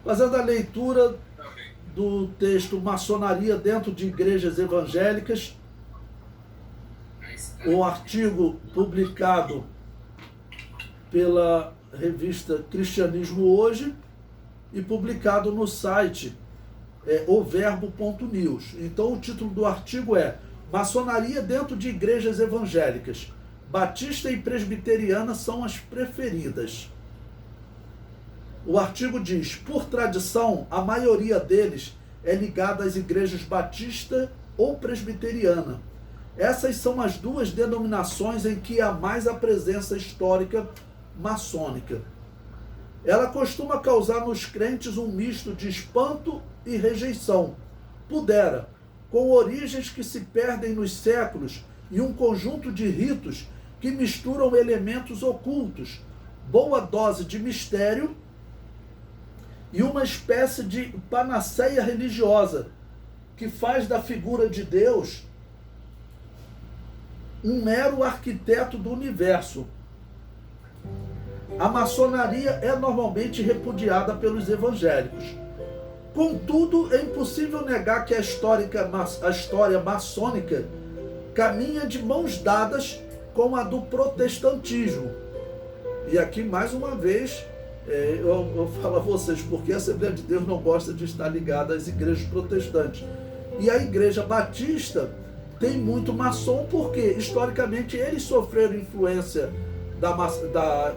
Fazendo a leitura do texto Maçonaria dentro de igrejas evangélicas, o artigo publicado pela revista Cristianismo Hoje e publicado no site overbo.news. Então o título do artigo é Maçonaria dentro de igrejas evangélicas. Batista e presbiteriana são as preferidas. O artigo diz: por tradição, a maioria deles é ligada às igrejas batista ou presbiteriana. Essas são as duas denominações em que há mais a presença histórica maçônica. Ela costuma causar nos crentes um misto de espanto e rejeição. Pudera, com origens que se perdem nos séculos e um conjunto de ritos que misturam elementos ocultos, boa dose de mistério e uma espécie de panaceia religiosa que faz da figura de Deus um mero arquiteto do universo. A maçonaria é normalmente repudiada pelos evangélicos. Contudo, é impossível negar que a história maçônica caminha de mãos dadas com a do protestantismo. E aqui, mais uma vez, eu falo a vocês, porque a Assembleia de Deus não gosta de estar ligada às igrejas protestantes. E a Igreja Batista tem muito maçom, porque historicamente eles sofreram influência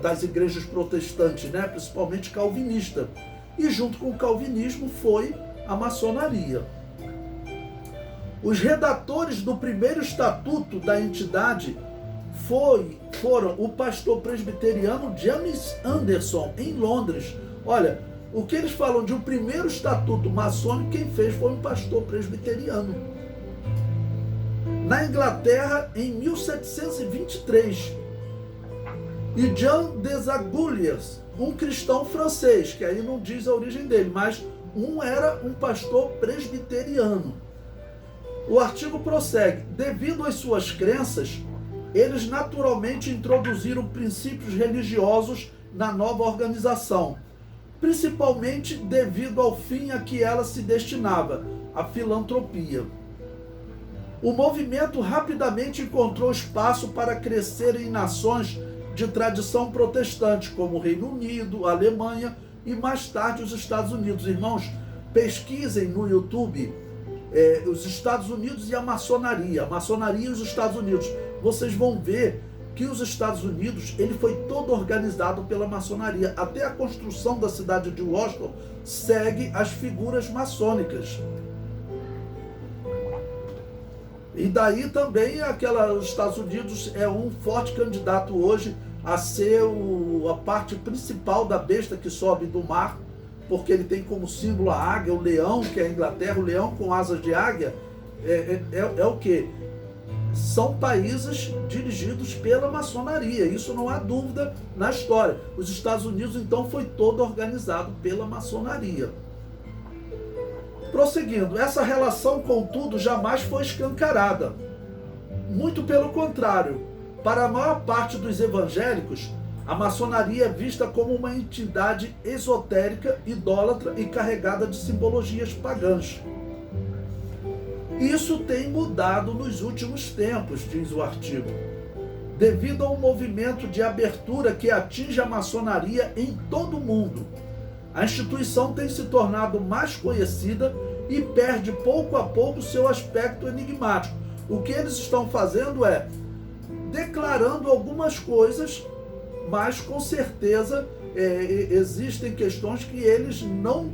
das igrejas protestantes, né? Principalmente calvinista. E junto com o calvinismo foi a maçonaria. Os redatores do primeiro estatuto da entidade foram o pastor presbiteriano James Anderson, em Londres. Olha, o que eles falam de um primeiro estatuto maçônico, quem fez foi um pastor presbiteriano. Na Inglaterra, em 1723. E Jean Desaguliers, um cristão francês, que aí não diz a origem dele, mas era um pastor presbiteriano. O artigo prossegue: devido às suas crenças, eles naturalmente introduziram princípios religiosos na nova organização, principalmente devido ao fim a que ela se destinava, a filantropia. O movimento rapidamente encontrou espaço para crescer em nações de tradição protestante, como o Reino Unido, a Alemanha e mais tarde os Estados Unidos. Irmãos, pesquisem no YouTube os Estados Unidos e a maçonaria e os Estados Unidos. Vocês vão ver que os Estados Unidos ele foi todo organizado pela maçonaria. Até a construção da cidade de Washington segue as figuras maçônicas. E daí também os Estados Unidos é um forte candidato hoje a ser a parte principal da besta que sobe do mar, porque ele tem como símbolo a águia, o leão, que é a Inglaterra, o leão com asas de águia, é o quê? São países dirigidos pela maçonaria, isso não há dúvida na história. Os Estados Unidos, então, foi todo organizado pela maçonaria. Prosseguindo, essa relação, contudo, jamais foi escancarada. Muito pelo contrário, para a maior parte dos evangélicos, a maçonaria é vista como uma entidade esotérica, idólatra e carregada de simbologias pagãs. Isso tem mudado nos últimos tempos, diz o artigo, devido a um movimento de abertura que atinge a maçonaria em todo o mundo. A instituição tem se tornado mais conhecida e perde pouco a pouco seu aspecto enigmático. O que eles estão fazendo é declarando algumas coisas, mas com certeza existem questões que eles não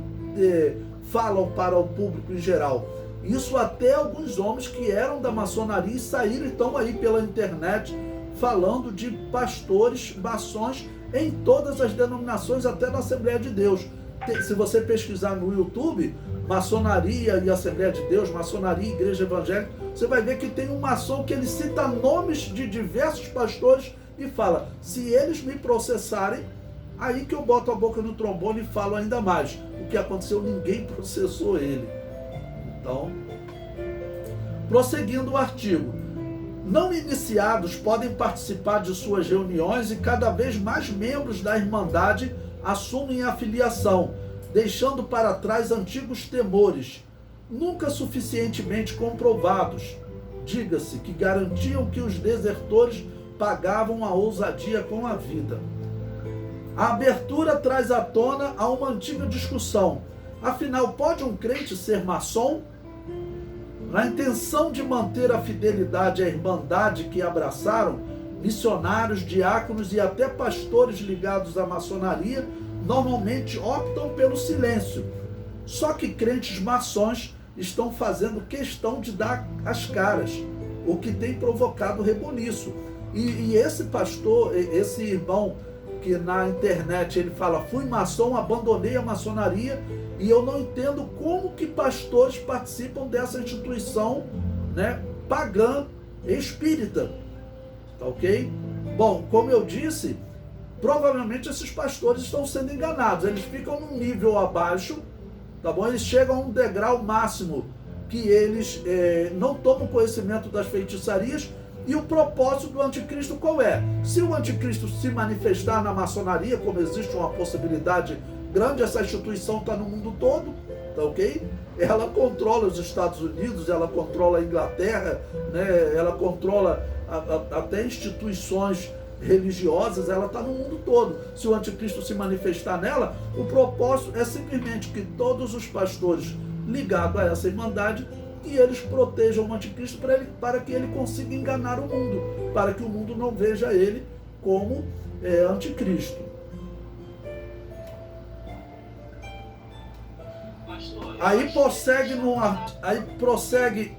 falam para o público em geral. Isso até alguns homens que eram da maçonaria e saíram, estão aí pela internet falando de pastores maçons em todas as denominações, até na Assembleia de Deus. Se você pesquisar no YouTube, maçonaria e Assembleia de Deus, maçonaria e igreja evangélica, você vai ver que tem um maçom que ele cita nomes de diversos pastores e fala: se eles me processarem, aí que eu boto a boca no trombone e falo ainda mais. O que aconteceu, ninguém processou ele. Então, prosseguindo o artigo, não iniciados podem participar de suas reuniões e cada vez mais membros da Irmandade assumem a filiação, deixando para trás antigos temores, nunca suficientemente comprovados. Diga-se que garantiam que os desertores pagavam a ousadia com a vida. A abertura traz à tona a uma antiga discussão. Afinal, pode um crente ser maçom? Na intenção de manter a fidelidade à irmandade que abraçaram, missionários, diáconos e até pastores ligados à maçonaria normalmente optam pelo silêncio. Só que crentes maçons estão fazendo questão de dar as caras, o que tem provocado reboliço. E esse pastor, esse irmão que na internet ele fala, fui maçom, abandonei a maçonaria, e eu não entendo como que pastores participam dessa instituição, né, pagã espírita, tá ok? Bom, como eu disse, provavelmente esses pastores estão sendo enganados, eles ficam num nível abaixo, tá bom? Eles chegam a um degrau máximo que eles não tomam conhecimento das feitiçarias. E o propósito do anticristo qual é? Se o anticristo se manifestar na maçonaria, como existe uma possibilidade grande, essa instituição está no mundo todo, tá ok? Ela controla os Estados Unidos, ela controla a Inglaterra, né? Ela controla até instituições religiosas, ela está no mundo todo. Se o anticristo se manifestar nela, o propósito é simplesmente que todos os pastores ligados a essa irmandade, que eles protejam o anticristo para que ele consiga enganar o mundo, para que o mundo não veja ele como anticristo. Aí prossegue